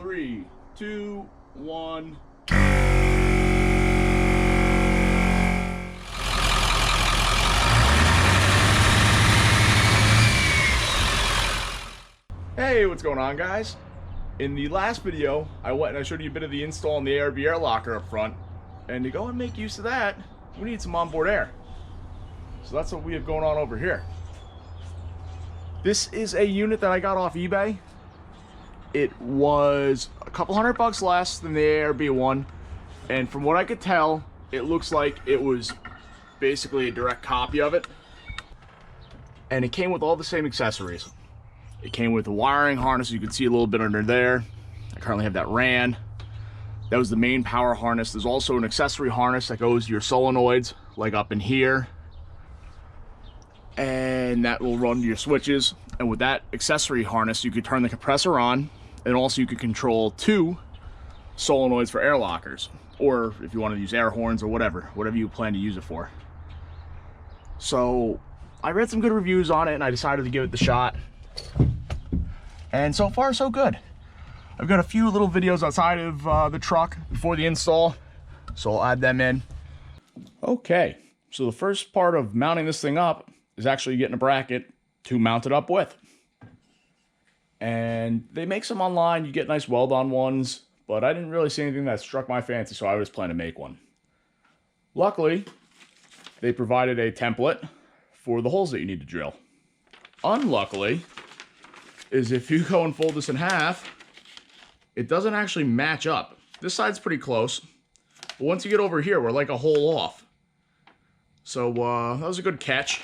3, 2, 1. Hey, what's going on, guys? In the last video, I went and I showed you a bit of the install on the ARB air locker up front. And to go and make use of that, we need some onboard air. So that's what we have going on over here. This is a unit that I got off eBay. It was a couple $100 less than the ARB one. And from what I could tell, it looks like it was basically a direct copy of it. And it came with all the same accessories. It came with a wiring harness. You can see a little bit under there. I currently have that ran. That was the main power harness. There's also an accessory harness that goes to your solenoids, like up in here. And that will run your switches. And with that accessory harness, you could turn the compressor on, and also you could control 2 solenoids for air lockers, or if you want to use air horns or whatever you plan to use it for. So I read some good reviews on it and I decided to give it the shot. And so far, so good. I've got a few little videos outside of the truck before the install, so I'll add them in. Okay, so the first part of mounting this thing up is actually getting a bracket to mount it up with. And they make some online. You get nice weld-on ones, but I didn't really see anything that struck my fancy, so I was planning to make one. Luckily, they provided a template for the holes that you need to drill. Unluckily, is if you go and fold this in half, it doesn't actually match up. This side's pretty close, but once you get over here, we're like a hole off. So that was a good catch.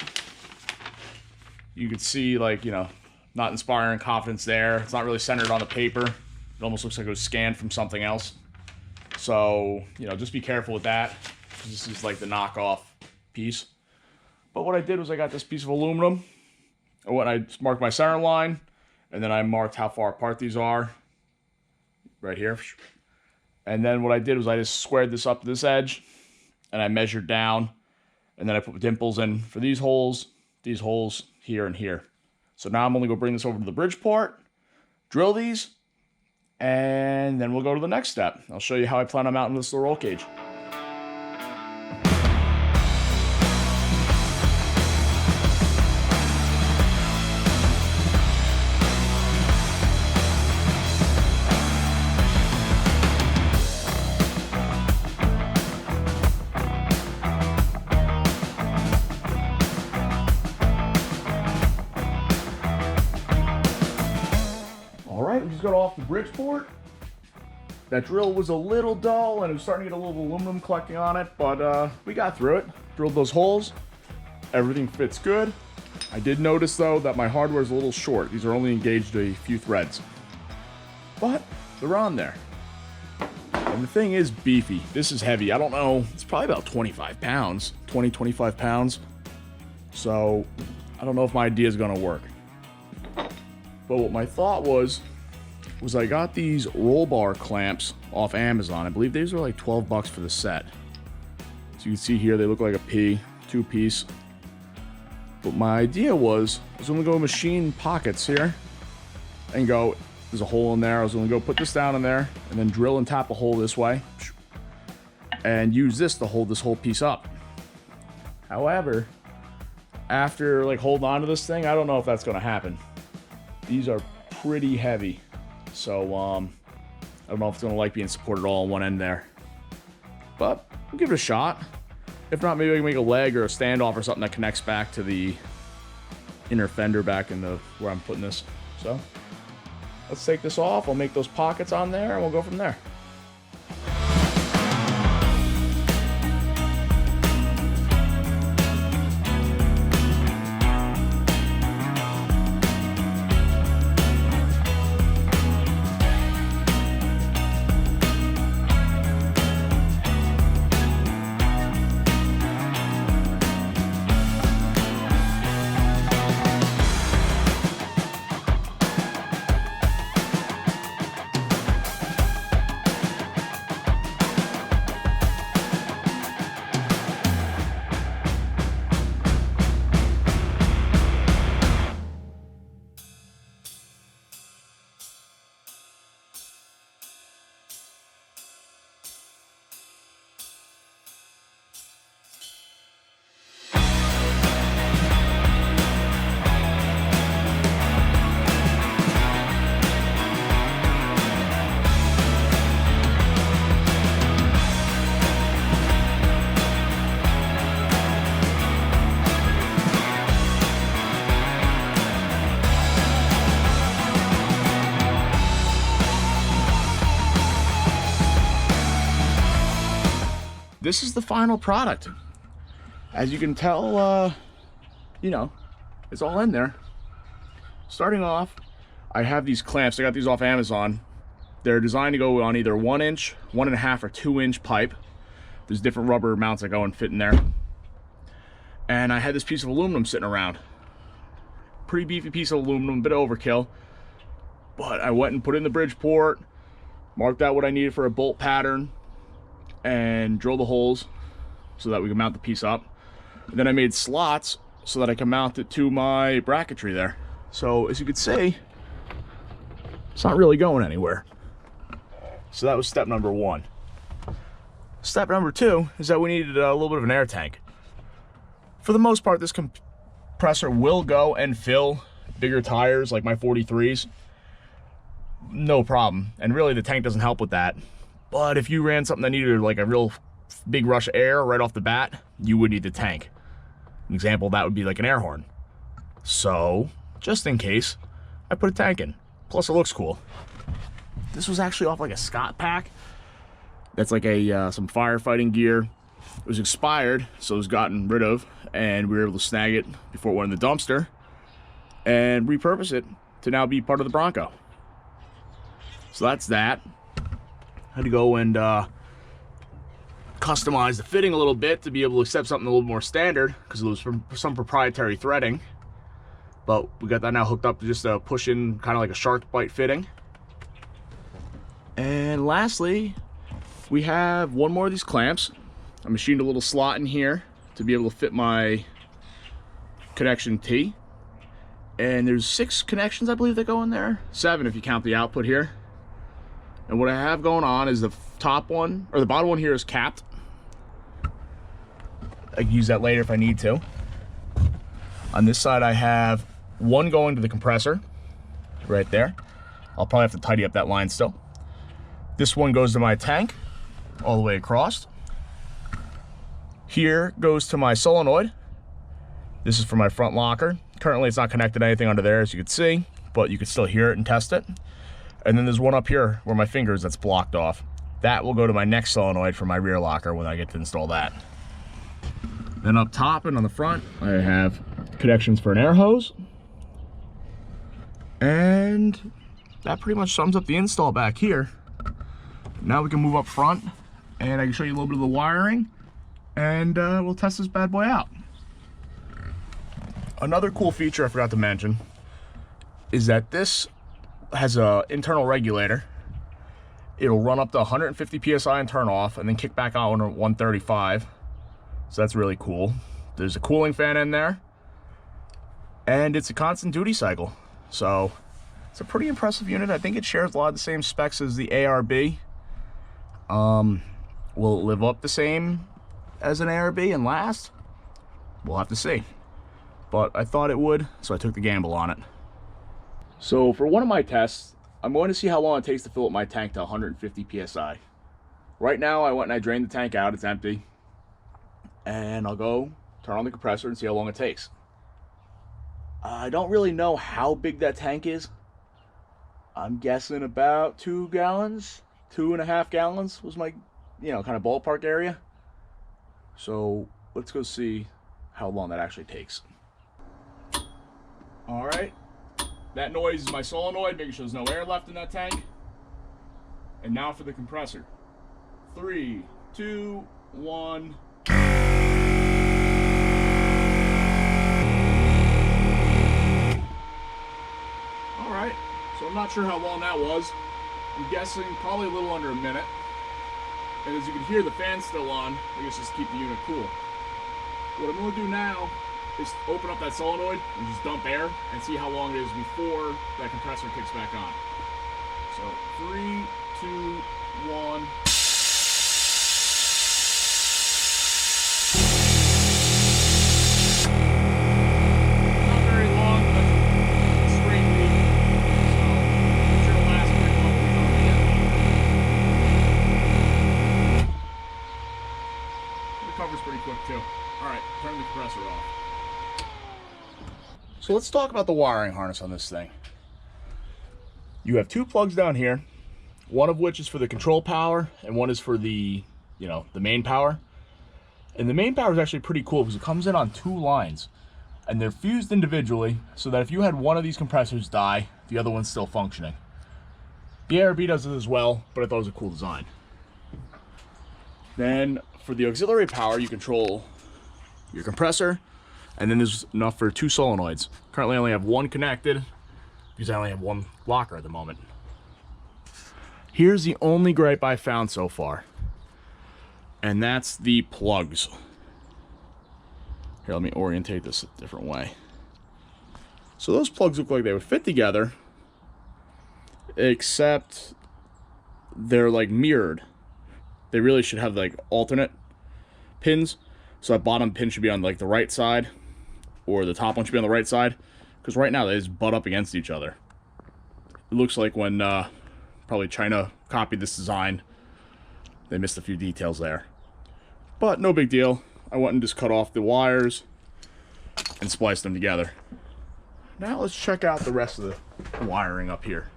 You could see, like, you know, not inspiring confidence there. It's not really centered on the paper. It almost looks like it was scanned from something else. So, you know, just be careful with that. This is like the knockoff piece. But what I did was I got this piece of aluminum. I went and I marked my center line, and then I marked how far apart these are. Right here. And then what I did was I just squared this up to this edge, and I measured down, and then I put dimples in for these holes here and here. So now I'm only going to bring this over to the bridge part, drill these, and then we'll go to the next step. I'll show you how I plan on mounting this little roll cage. Got off the Bridgeport. That drill was a little dull and it was starting to get a little aluminum collecting on it, but we got through it. Drilled those holes. Everything fits good. I did notice though that my hardware is a little short. These are only engaged a few threads, but they're on there. And the thing is beefy. This is heavy. I don't know. It's probably about 25 pounds, 25 pounds. So I don't know if my idea is going to work. But what my thought was I got these roll bar clamps off Amazon. I believe these were like 12 bucks for the set. So you can see here, they look like a P, 2-piece. But my idea was, I was gonna go machine pockets here and go, there's a hole in there. I was gonna go put this down in there and then drill and tap a hole this way and use this to hold this whole piece up. However, after like holding on to this thing, I don't know if that's gonna happen. These are pretty heavy. So, I don't know if it's going to like being supported all on one end there. But, we'll give it a shot. If not, maybe I can make a leg or a standoff or something that connects back to the inner fender back in the where I'm putting this. So, let's take this off. I'll make those pockets on there and we'll go from there. this is the final product. As you can tell, you know, it's all in there. Starting off, I have these clamps. I got these off Amazon. They're designed to go on either 1 inch, 1.5 or 2 inch pipe. There's different rubber mounts that go and fit in there. And I had this piece of aluminum sitting around. Pretty beefy piece of aluminum, a bit of overkill. But I went and put it in the Bridgeport, marked out what I needed for a bolt pattern, and drilled the holes so that we could mount the piece up. And then I made slots so that I can mount it to my bracketry there. So as you can see, it's not really going anywhere. So that was step number 1. Step number 2 is that we needed a little bit of an air tank. For the most part, this compressor will go and fill bigger tires like my 43s. No problem. And really the tank doesn't help with that. But if you ran something that needed like a real big rush of air right off the bat, you would need the tank. An example of that would be like an air horn. So, just in case, I put a tank in. Plus it looks cool. This was actually off like a Scott pack. That's like a some firefighting gear. It was expired, so it was gotten rid of, and we were able to snag it before it went in the dumpster and repurpose it to now be part of the Bronco. So that's that. I had to go and customize the fitting a little bit to be able to accept something a little more standard because it was from some proprietary threading. But we got that now hooked up to just a push-in, kind of like a shark bite fitting. And lastly, we have one more of these clamps. I machined a little slot in here to be able to fit my connection T. And there's 6 connections, I believe, that go in there. 7 if you count the output here. And what I have going on is the top one, or the bottom one here is capped. I can use that later if I need to. On this side I have one going to the compressor, right there. I'll probably have to tidy up that line still. This one goes to my tank, all the way across. Here goes to my solenoid. This is for my front locker. Currently it's not connected to anything under there, as you can see, but you can still hear it and test it. And then there's one up here where my finger is that's blocked off. That will go to my next solenoid for my rear locker when I get to install that. Then up top and on the front, I have connections for an air hose. And that pretty much sums up the install back here. Now we can move up front and I can show you a little bit of the wiring and we'll test this bad boy out. Another cool feature I forgot to mention is that this has an internal regulator. It'll run up to 150 psi and turn off and then kick back on at 135. So that's really cool. There's a cooling fan in there and it's a constant duty cycle. So it's a pretty impressive unit. I think it shares a lot of the same specs as the ARB. Will it live up the same as an ARB and last? We'll have to see. But I thought it would, so I took the gamble on it. So for one of my tests, I'm going to see how long it takes to fill up my tank to 150 psi. Right now I went and I drained the tank out, it's empty. And I'll go turn on the compressor and see how long it takes. I don't really know how big that tank is. I'm guessing about 2 gallons, 2.5 gallons was my, kind of ballpark area. So let's go see how long that actually takes. All right, that noise is my solenoid, making sure there's no air left in that tank. And now for the compressor. 3, 2, 1. All right, so I'm not sure how long that was. I'm guessing probably a little under a minute. And as you can hear, the fan's still on. I guess just keep the unit cool. What I'm going to do now is open up that solenoid and just dump air and see how long it is before that compressor kicks back on. So 3, 2, 1. Not very long, but it's straight leak. So I'm sure it'll last pretty long when we go again. The cover's pretty quick too. Alright, turn the compressor off. So let's talk about the wiring harness on this thing. You have 2 plugs down here, one of which is for the control power and one is for the, the main power. And the main power is actually pretty cool because it comes in on 2 lines. And they're fused individually so that if you had one of these compressors die, the other one's still functioning. The ARB does it as well, but I thought it was a cool design. Then for the auxiliary power, you control your compressor, and then there's enough for 2 solenoids. Currently I only have 1 connected because I only have 1 locker at the moment. Here's the only gripe I found so far, and that's the plugs. Here, let me orientate this a different way. So those plugs look like they would fit together, except they're like mirrored. They really should have like alternate pins. So that bottom pin should be on like the right side, or the top one should be on the right side, because right now they just butt up against each other. It looks like when probably China copied this design, they missed a few details there. But no big deal. I went and just cut off the wires and spliced them together. Now let's check out the rest of the wiring up here.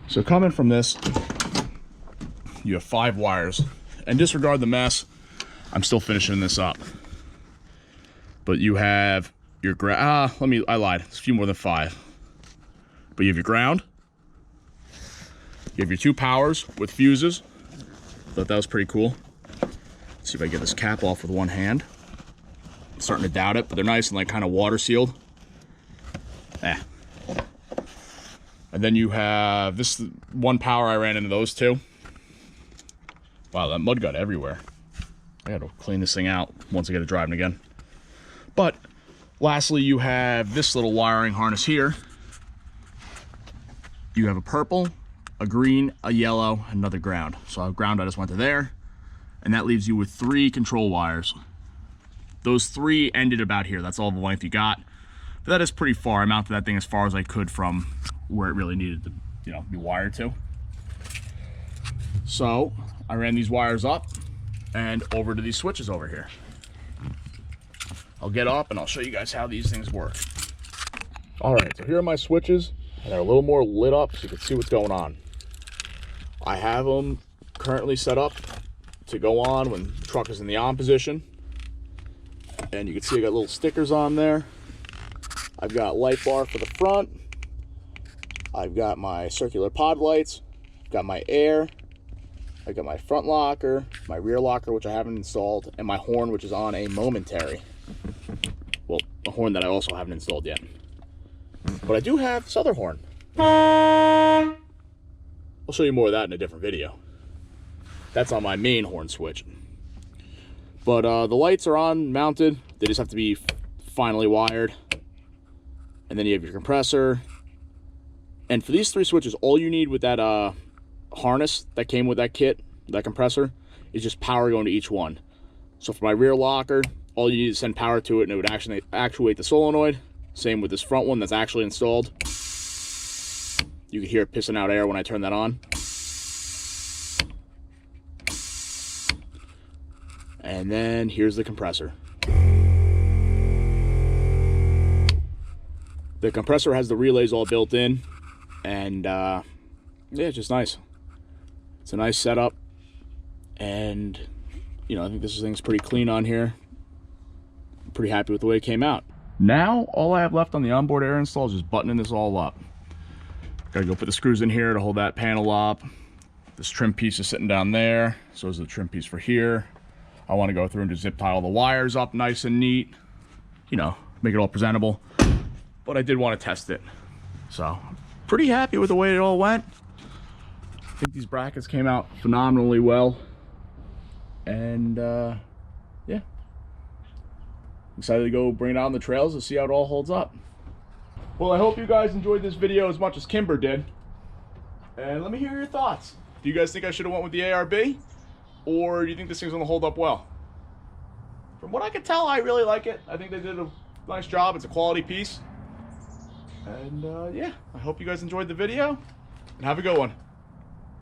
So coming from this, you have 5 wires. And disregard the mess, I'm still finishing this up. But you have your I lied, it's a few more than 5. But you have your ground, you have your 2 powers with fuses. Thought that was pretty cool. Let's see if I can get this cap off with one hand. I'm starting to doubt it, but they're nice and like kind of water sealed. And then you have this 1 power. I ran into those 2. Wow, that mud got everywhere. I gotta clean this thing out once I get it driving again. But lastly, you have this little wiring harness here. You have a purple, a green, a yellow, another ground. So I have ground, I just went to there. And that leaves you with 3 control wires. Those 3 ended about here. That's all the length you got. But that is pretty far. I mounted that thing as far as I could from where it really needed to, be wired to. So I ran these wires up and over to these switches over here. I'll get up and I'll show you guys how these things work. All right, so here are my switches, and they're a little more lit up so you can see what's going on. I have them currently set up to go on when the truck is in the on position. And you can see I got little stickers on there. I've got light bar for the front. I've got my circular pod lights. I've got my air. I got my front locker, my rear locker, which I haven't installed, and my horn, which is on a momentary. Well, a horn that I also haven't installed yet. But I do have this other horn. I'll show you more of that in a different video. That's on my main horn switch. But the lights are on, mounted. They just have to be finally wired. And then you have your compressor. And for these 3 switches, all you need with that harness that came with that kit, that compressor, is just power going to each one. So for my rear locker, all you need is send power to it and it would actually actuate the solenoid. Same with this front one that's actually installed. You can hear it pissing out air when I turn that on. And then here's the compressor. The compressor has the relays all built in, and yeah, it's just nice. It's a nice setup, and I think this thing's pretty clean on here. I'm pretty happy with the way it came out. Now all I have left on the onboard air install is just buttoning this all up. Gotta go put the screws in here to hold that panel up. This trim piece is sitting down there, so is the trim piece for here. I want to go through and just zip tie all the wires up nice and neat, make it all presentable. But I did want to test it, so pretty happy with the way it all went. I think these brackets came out phenomenally well, and yeah, excited to go bring it out on the trails and see how it all holds up. Well, I hope you guys enjoyed this video as much as Kimber did, and let me hear your thoughts. Do you guys think I should have went with the ARB, or do you think this thing's gonna hold up well? From what I can tell, I really like it. I think they did a nice job. It's a quality piece. And yeah, I hope you guys enjoyed the video, and have a good one.